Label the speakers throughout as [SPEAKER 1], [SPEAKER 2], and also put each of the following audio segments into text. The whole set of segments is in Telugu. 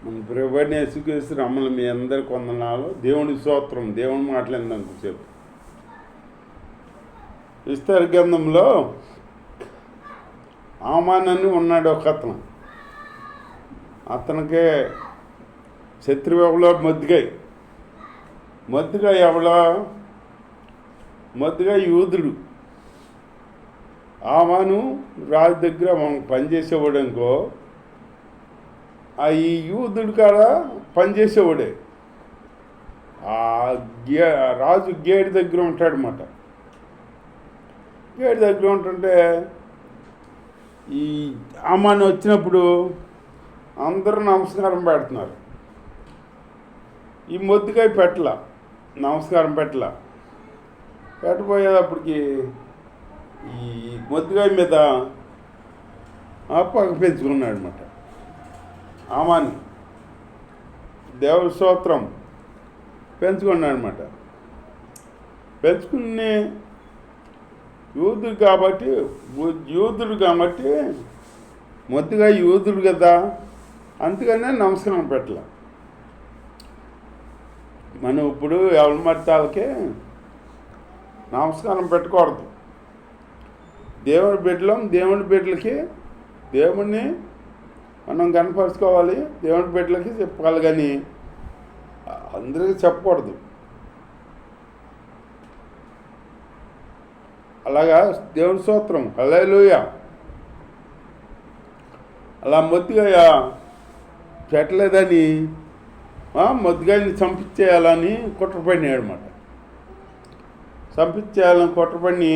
[SPEAKER 1] మన ప్రభువైన యేసుక్రీస్తు నామమున మీ అందరికి వందనాలు. దేవుని స్తోత్రం. దేవుని మాట్లాడినందుకు చెప్పు. విస్తర గ్రంథంలో ఆమానని ఉన్నాడు ఒక అతను. అతనికి శత్రువు ఎవలో మొద్దుగాయ ఎవలో యూదుడు. ఆమాను రాజు దగ్గర పనిచేసేవాడు అనుకో, ఈ యూదుడు కాడ పనిచేసేవాడే. రాజు గేటు దగ్గర ఉంటాడనమాట. గేటు దగ్గర ఉంటుంటే ఈ ఆమాను వచ్చినప్పుడు అందరూ నమస్కారం పెడుతున్నారు. ఈ మొద్దుకాయ నమస్కారం పెట్టబోయేటప్పటికి ఈ మొద్దుకాయ మీద పగ పెంచుకున్నాడు అనమాట ఆమాని. దేవుడి స్తోత్రం. పెంచుకున్నాడు అనమాట. పెంచుకుని యూదుడు కాబట్టి మొద్దుగా యూదుడు కదా, అందుకనే నమస్కారం పెట్టలే. మనం ఇప్పుడు ఎవరి మతాలకే నమస్కారం పెట్టకూడదు. దేవుడి బిడ్డలకి దేవుణ్ణి మనం కనపరుచుకోవాలి, దేవుడి బిడ్డలకి చెప్పాలి, కానీ అందరికీ చెప్పకూడదు. అలాగా దేవుని స్తోత్రం. హల్లెలూయా. అలా మొద్దుగాయ పెట్టలేదని మొద్దుగాయని చంపించేయాలని కుట్రపడినాడు అనమాట. చంపించేయాలని కుట్రపడి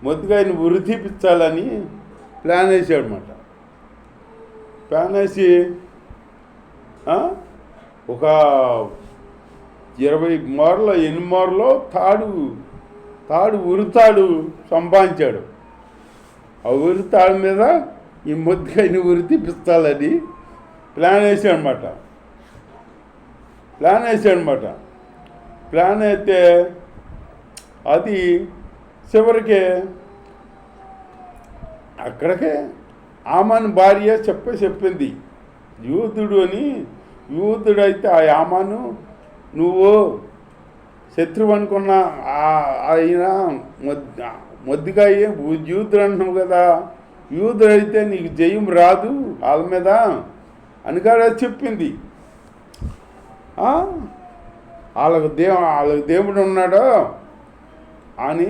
[SPEAKER 1] మొద్దుగాయని ఉరి తీపించాలని ప్లాన్ వేసాడు అనమాట. ప్లాన్ వేసి ఒక 20 మూరలో 8 మూరలో ఉరితాడు సంపాదించాడు. ఆ ఉరితాడు మీద ఈ మొద్దుగాయని ఉరి తీపిస్తాలని ప్లాన్ వేసాడనమాట. ప్లాన్ అయితే అది చివరికి అక్కడికే ఆమాను భార్య చెప్పింది, యూదుడైతే ఆ ఆమాను నువ్వు శత్రువు అనుకున్న ఆయన మొద్దుగాయ యూదుడు అంటున్నావు కదా, యూదుడైతే నీకు జయం రాదు వాళ్ళ మీద అని కూడా చెప్పింది. వాళ్ళకు దేవుడు ఉన్నాడో అని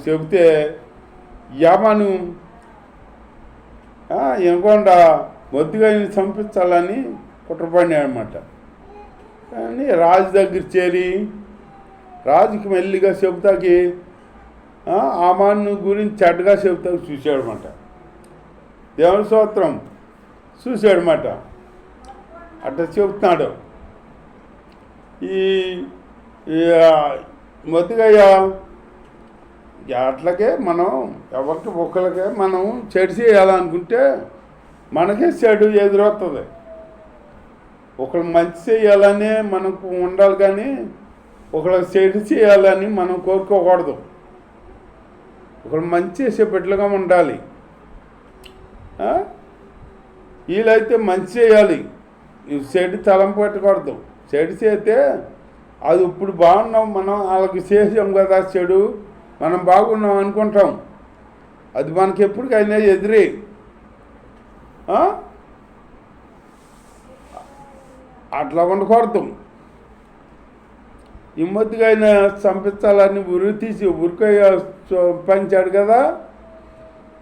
[SPEAKER 1] చెబితే యామాను వినకుండా మొద్దుగాయని చంపించాలని కుట్రపడినాడు అనమాట. కానీ రాజు దగ్గర చేరి రాజుకి మెల్లిగా చెబుతాకి ఆమాను గురించి చెడ్డగా చెబుతాకి చూశాడనమాట. దేవుని స్తోత్రం. చూశాడనమాట. అట్లా చెబుతున్నాడు. ఈ మొద్దుగాయ అట్లాగే మనం ఎవరికి ఒకరికే మనం చెడు చేయాలనుకుంటే మనకే చెడు ఎదురవుతుంది. ఒకరు మంచి చేయాలని మనకు ఉండాలి, కానీ ఒకరికి చెడు చేయాలని మనం కోరుకోకూడదు. ఒకరు మంచి చేసే బిడ్డలుగా ఉండాలి. వీళ్ళైతే మంచి చేయాలి, చెడు తలంపు పెట్టకూడదు. చెడు చేస్తే అది ఇప్పుడు బాగున్నాం, మనం వాళ్ళకి చేసాం కదా చెడు, మనం బాగున్నాం అనుకుంటాం. అది మనకి ఎప్పటికైనా ఎదురే. అట్లా ఉండకూడదు. ఈ మొద్దుగాయన చంపించాలని ఉరికాయ పంచాడు కదా.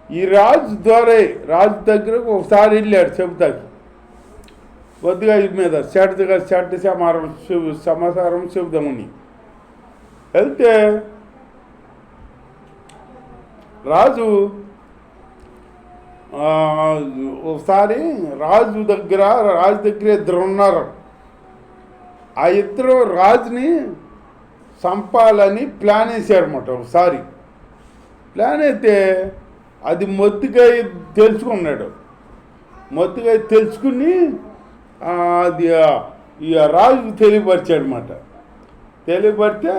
[SPEAKER 1] ఈ రాజు దగ్గరకు ఒకసారి వెళ్ళాడు చెబుతాకి. మొద్దుగాయ మీద చెడ్డ సమాచారం చెబుదామని వెళ్తే రాజు ఒకసారి రాజు దగ్గర ఇద్దరు ఉన్నారు. ఆ ఇద్దరు రాజుని చంపాలని ప్లాన్ వేసారన్నమాట. ఒకసారి ప్లాన్ అయితే అది మొద్దుగాయ తెలుసుకుని అది ఈ రాజుకు తెలియపరిచాడనమాట. తెలియపరితే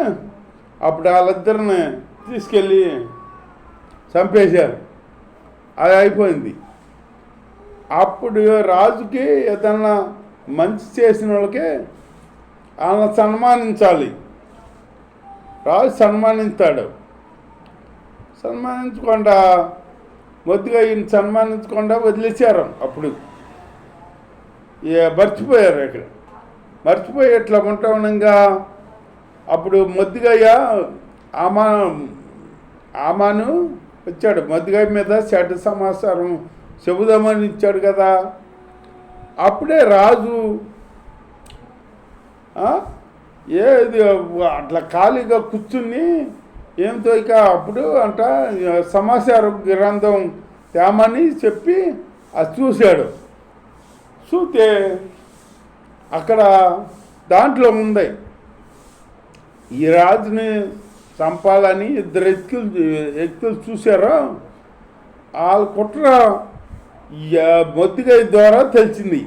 [SPEAKER 1] అప్పుడు వాళ్ళిద్దరిని తీసుకెళ్ళి చంపేశారు. అది అయిపోయింది. అప్పుడు రాజుకి ఏదన్నా మంచి చేసిన వాళ్ళకి వాళ్ళని సన్మానించాలి. రాజు సన్మానిస్తాడు. సన్మానించకుండా మొద్దుగా ఈయన సన్మానించకుండా వదిలేశారు. అప్పుడు మర్చిపోయారు. ఇక్కడ మర్చిపోయి ఇట్లా ఉంటా ఉండగా అప్పుడు మొద్దుగయ్య ఆమాను వచ్చాడు. మొద్దుగయ్య మీద చెడ్డ సమాచారం చెబుదామని ఇచ్చాడు కదా. అప్పుడే రాజు ఏది అట్లా ఖాళీగా కూర్చుని ఏమితో ఇక అప్పుడు అంట సమాచార గ్రంథం తేమని చెప్పి అది చూశాడు. చూస్తే అక్కడ దాంట్లో ఉంది ఈ రాజుని చంపాలని ఇద్దరు వ్యక్తులు చూశారో వాళ్ళ కుట్ర మొద్దుగై ద్వారా తెలిసింది.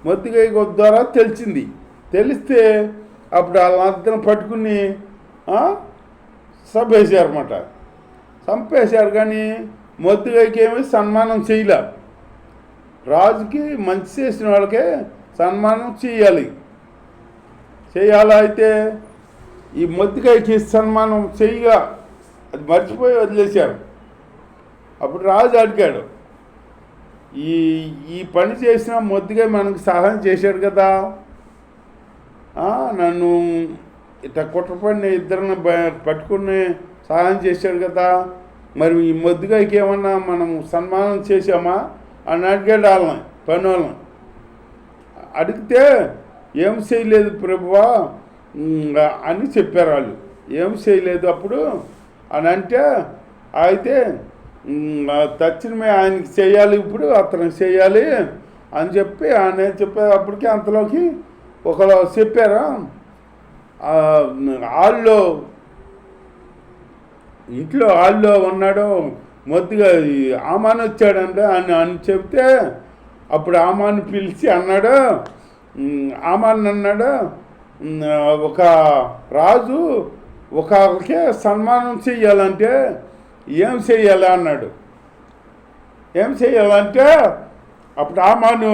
[SPEAKER 1] మొద్దుగై ద్వారా తెలిస్తే అప్పుడు వాళ్ళందరం పట్టుకుని చంపేశారన్నమాట. చంపేశారు. కానీ మొద్దుగైకి ఏమీ సన్మానం చేయలే. రాజుకి మంచి చేసిన వాళ్ళకే సన్మానం చేయాలి. అయితే ఈ మొద్దుగైకి సన్మానం చేయగా అది మర్చిపోయి వదిలేశారు. అప్పుడు రాజు అడిగాడు, ఈ పని చేసిన మొద్దుగై మనకు సహాయం చేశాడు కదా, నన్ను ఇట్లా కుట్రపడిన ఇద్దరిని పట్టుకుని సహాయం చేశాడు కదా, మరి ఈ మొద్దుగైకి ఏమన్నా మనం సన్మానం చేసామా అని అడిగాడు వాళ్ళని, పని వాళ్ళని. అడిగితే ఏం చేయలేదు ప్రభువా అని చెప్పారు వాళ్ళు. ఏం చేయలేదు అప్పుడు అని అంటే, అయితే తక్షణమే ఆయనకి చేయాలి, ఇప్పుడు అతనికి చేయాలి అని చెప్పి ఆయన చెప్పారు. అప్పటికి అంతలోకి ఒకరు చెప్పారు, ఇంట్లో హాల్లో ఉన్నాడు మొద్దుగా ఆమాను వచ్చాడంటే అని చెప్తే అప్పుడు ఆమాను పిలిచి అన్నాడు, ఒక రాజు ఒకరికే సన్మానం చెయ్యాలంటే ఏం చెయ్యాలి అన్నాడు. ఏం చెయ్యాలంటే అప్పుడు ఆమాను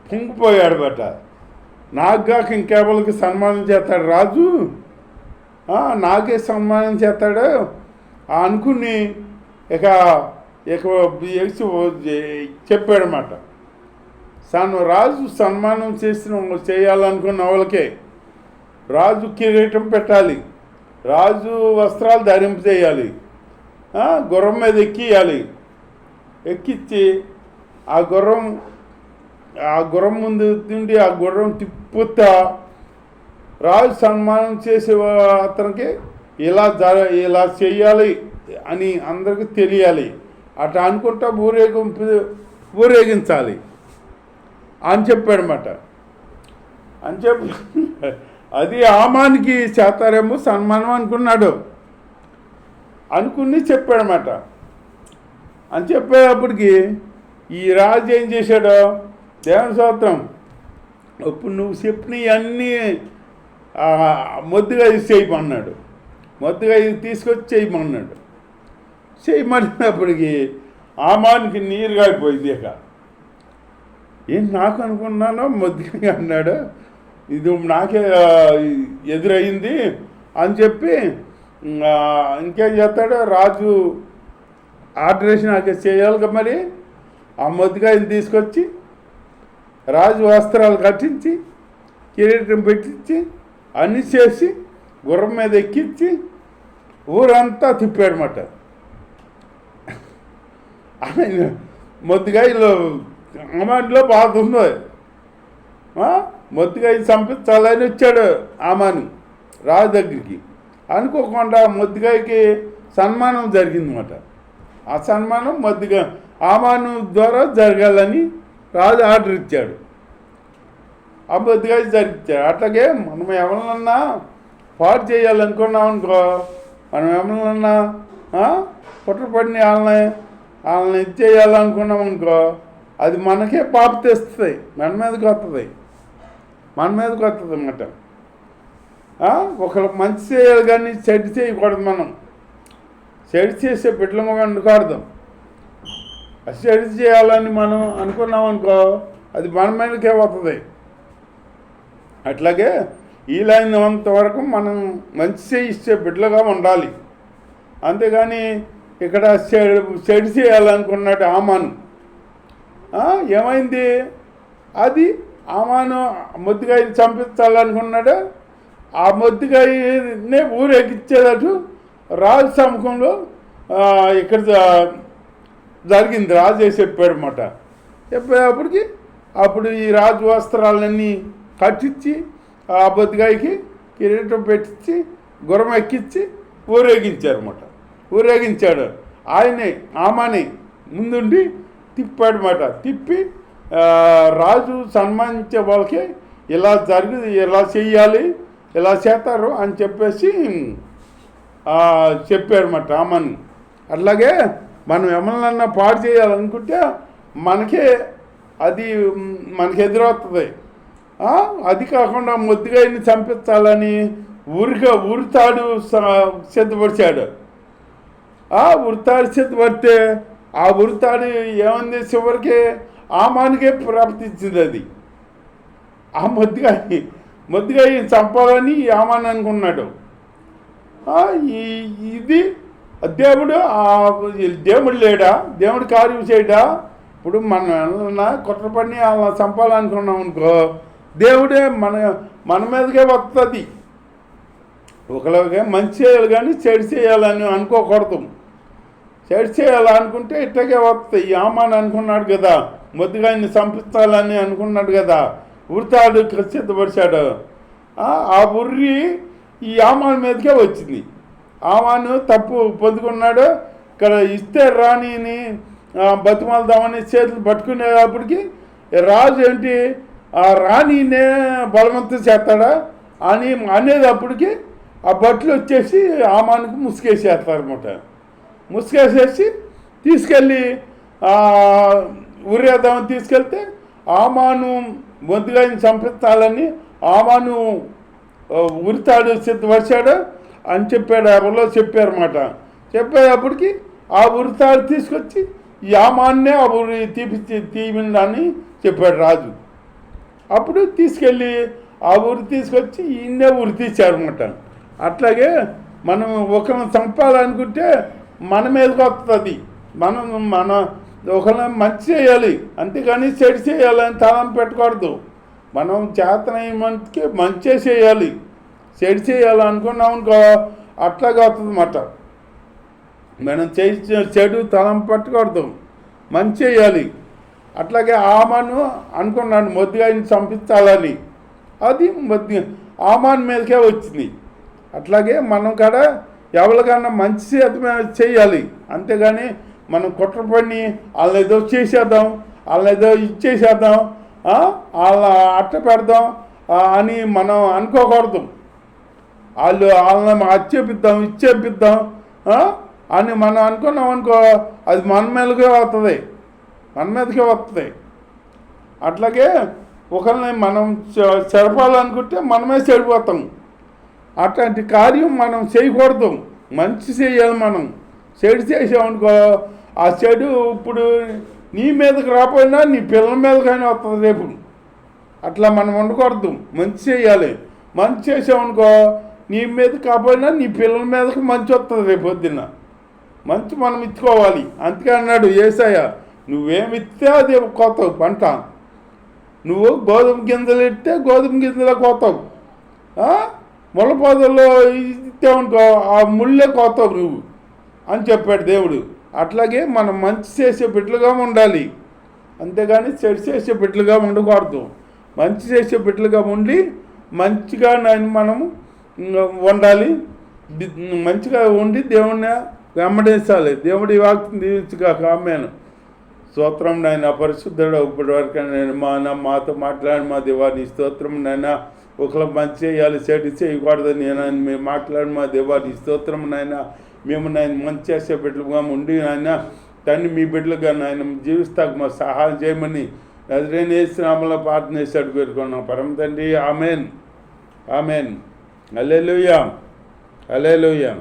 [SPEAKER 1] పొంగిపోయాడు బట. నాకు కాక ఇంకెవరికి సన్మానం చేస్తాడు రాజు, నాకే సన్మానం చేస్తాడు అనుకుని ఇక చెప్పాడన్నమాట. రాజు సన్మానం చేయాలనుకున్న వాళ్ళకే రాజు కిరీటం పెట్టాలి, రాజు వస్త్రాలు ధరింపజేయాలి, గుర్రం మీద ఎక్కించి ఆ గుర్రం ముందు తిండి ఆ గుర్రం తిప్పుతా రాజు సన్మానం చేసే అతనికి ఇలా చెయ్యాలి అని అందరికీ తెలియాలి, అట్లా అనుకుంటా ఊరేగించాలి అని చెప్పాడన్నమాట. అని చెప్పి అది ఆమానికి చేస్తారేమో సన్మానం అనుకుని చెప్పాడన్నమాట. అని చెప్పేటప్పటికి ఈ రాజు ఏం చేశాడో దేవుని స్తోత్రం, ఇప్పుడు నువ్వు చెప్పినవన్నీ మొద్దుగా చేయమన్నాడు. మొద్దుగా తీసుకొచ్చి చేయమన్నప్పటికీ ఆమానికి నీరు కాలిపోయింది. ఇక ఏం నాకు అనుకున్నానో మొద్దుగా అన్నాడు, ఇది నాకే ఎదురయ్యింది అని చెప్పి ఇంకేం చేస్తాడు, రాజు ఆర్డర్ వేసి నాకే చేయాలిగా, మరి ఆ మొద్దుగాయని తీసుకొచ్చి రాజు వస్త్రాలు కట్టించి కిరీటం పెట్టించి అన్నీ చేసి గుర్రం మీద ఎక్కించి ఊరంతా తిప్పాడన్నమాట. మొద్దుగాయలో ఆమాన్లో బాధ ఉందో, మొద్దుగాయ చంపించాలని వచ్చాడు ఆమాను రాజు దగ్గరికి. అనుకోకుండా మొద్దుగాయకి సన్మానం జరిగిందన్నమాట. ఆ సన్మానం ఆమాను ద్వారా జరగాలని రాజు ఆర్డర్ ఇచ్చాడు. ఆ మొద్దుగాయ జరిగించాడు. అట్లాగే మనం ఎవరినన్నా పాడు చేయాలనుకున్నాం అనుకో, మనం ఎవరినన్నా కుట్రపడిన వాళ్ళని ఇది చేయాలనుకున్నాం అనుకో, అది మనకే పాప తెస్తుంది, మన మీదకి వస్తుంది అన్నమాట. ఒకరికి మంచి చేయాలి కానీ చెడ్డ చేయకూడదు. మనం చెడు చేసే బిడ్డలు వండుకూడదు. చెడు చేయాలని మనం అనుకున్నాం అనుకో, అది మన మీదకే వస్తుంది. అట్లాగే వీలైనంత వరకు మనం మంచి ఇచ్చే బిడ్డలుగా ఉండాలి. అంతేగాని ఇక్కడ చెడు చేయాలనుకున్నాడు ఆమాను. ఏమైంది? అది ఆమాను మొద్దుగాయని చంపించాలనుకున్నాడు. ఆ మొద్దుగాయనే ఊరేగిచ్చేటట్టు రాజు సముఖంలో ఇక్కడ జరిగింది. రాజే చెప్పాడు అన్నమాట. చెప్పేటప్పటికి అప్పుడు ఈ రాజు వస్త్రాలన్నీ కట్టించి ఆ బొద్దుగాయకి కిరీటం పెట్టించి గుర్రం ఎక్కించి ఊరేగించారన్నమాట. ఊరేగించాడు. ఆయనే ఆమాని ముందుండి తిప్పాడనమాట. తిప్పి రాజు సన్మానించే వాళ్ళకి ఇలా ఇలా చెయ్యాలి, ఇలా చేస్తారు అని చెప్పేసి చెప్పాడనమాట ఆమాని. అట్లాగే మనం ఎవరినన్నా పాడు చేయాలనుకుంటే అది మనకి ఎదురవుతుంది. అది కాకుండా మొద్దుగాయని చంపించాలని ఉరితాడు సిద్ధపరిచాడు. ఉరితాడు సిద్ధపడితే ఆ ఉరితాడు ఏమంది? చివరికి ఆమానికే ప్రాప్తించింది. అది ఆ మొద్దుగాయని చంపాలని ఆమాన్ అనుకున్నాడు. ఇది దేవుడు లేడా? దేవుడు కార్యం చేయడా? ఇప్పుడు మనం ఏమన్నా కుట్రపడిని అలా చంపాలనుకున్నాం అనుకో, దేవుడే మన మీదకే వస్తుంది. ఒకలాగే మంచి చేయాలి కానీ చెడు చేయాలని అనుకోకూడదు. చెడు చేయాలనుకుంటే ఇట్టకే వస్తాయి. ఈ ఆమాన్ అనుకున్నాడు కదా, మొద్దుగాయన్ని చంపించాలని అనుకున్నాడు కదా, ఉరితాడు సిద్ధపరిచాడు. ఆ ఉర్రి ఈ ఆమాన్ మీదకే వచ్చింది. ఆమాను తప్పు పొందుకున్నాడు. ఇక్కడ ఇస్తే రాణిని బతిమాలదామని చేతులు పట్టుకునేటప్పటికి రాజు ఏంటి ఆ రాణినే బలవంతం చేస్తాడా అని అనేటప్పటికి ఆ బట్టలు వచ్చేసి ఆమానికి ముసుగేసేస్తారన్నమాట. ముసుగేసేసి తీసుకెళ్ళి ఉరేద్దామని తీసుకెళ్తే ఆమాను మొద్దుగాయని చంపించాలని ఆమాను ఉరితాడు సిద్ధపరిచాడు అని చెప్పాడు. ఎవరో చెప్పారన్నమాట. చెప్పేటప్పటికి ఆ ఉరితాడు తీసుకొచ్చి ఈ ఆమాన్నే ఆ ఉరి తీపిందని చెప్పాడు రాజు. అప్పుడు తీసుకెళ్ళి ఆ ఊరు తీసుకొచ్చి ఈయన్నే ఉరి తీశారన్నమాట. అట్లాగే మనం ఒకరిని చంపాలనుకుంటే మన మీదకి వస్తుంది. మన ఒకరిని మంచి చేయాలి, అంతేగాని చెడు చేయాలని తలం పెట్టకూడదు. మనం చేతనైమంతకి మంచి చేయాలి. చెడు చేయాలనుకున్నాం అనుకో అట్లాగే వస్తుంది అన్నమాట. మనం చెడు తలం పట్టకూడదు, మంచి చేయాలి. అట్లాగే ఆమాను అనుకున్నాడు మొద్దుగాయని చంపించాలని, అది ఆమాన్ మీదకే వచ్చింది. అట్లాగే మనం కూడా ఎవరికన్నా మంచి చేయాలి, అంతేగాని మనం కుట్రపడిని వాళ్ళని ఏదో చేసేద్దాం, వాళ్ళని ఏదో ఇచ్చేసేద్దాం, వాళ్ళ అట్ట పెడదాం అని మనం అనుకోకూడదు. వాళ్ళని అచ్చేపిద్దాం ఇచ్చేపిద్దాం అని మనం అనుకున్నాం అనుకో, అది మన మీదకే వస్తుంది. అట్లాగే ఒకరిని మనం చెరపాలనుకుంటే మనమే చెడిపోతాం. అట్లాంటి కార్యం మనం చేయకూడదు, మంచి చేయాలి. మనం చెడు చేసామనుకో ఆ చెడు ఇప్పుడు నీ మీదకి రాకపోయినా నీ పిల్లల మీదకైనా వస్తుంది రేపు. అట్లా మనం ఉండకూడదు, మంచి చేయాలి. మంచి చేసామనుకో నీ మీద కాకపోయినా నీ పిల్లల మీదకి మంచి వస్తుంది రేపు పొద్దున్న. మంచి మనం ఇచ్చుకోవాలి. అందుకే అన్నాడు యేసయ్య, నువ్వేమి ఇస్తే అది కోతావు పంట. నువ్వు గోధుమ గింజలు ఇస్తే గోధుమ గింజలు కోతావు, ముళ్ళ పొదల్లో ఇచ్చావనుకో ఆ ముళ్ళే కోతావు నువ్వు అని చెప్పాడు దేవుడు. అట్లాగే మనం మంచి చేసే బిడ్డలుగా ఉండాలి, అంతేగాని చెడు చేసే బిడ్డలుగా ఉండకూడదు. మంచి చేసే బిడ్డలుగా ఉండి మంచిగా మనము ఉండాలి. మంచిగా ఉండి దేవుణ్ణి వెంబడించాలి. దేవుడి వాక్యం దీవించుగాక. ఆమేన్. స్తోత్రం నాయన. పరిశుద్ధుడు ఇప్పటి వరకు నేను మాతో మాట్లాడి మా దేవా నీ స్తోత్రం నాయన. ఒకరు మంచి చేయాలి, చెడు చేయకూడదని నేను మేము మాట్లాడి మా దేవా నీ స్తోత్రం నాయన. మేము నాయన మంచి చేసే బిడ్డలుగా ఉండి నాయన తండ్రి మీ బిడ్డలుగా నాయన జీవిస్తాకు మా సహాయం చేయమని నజరేయుని యేసు నామములో ప్రార్థన చేసి అడుగు పెట్టుకున్నాం పరమ తండ్రి. ఆమేన్. ఆమేన్. హల్లెలూయా. హల్లెలూయా.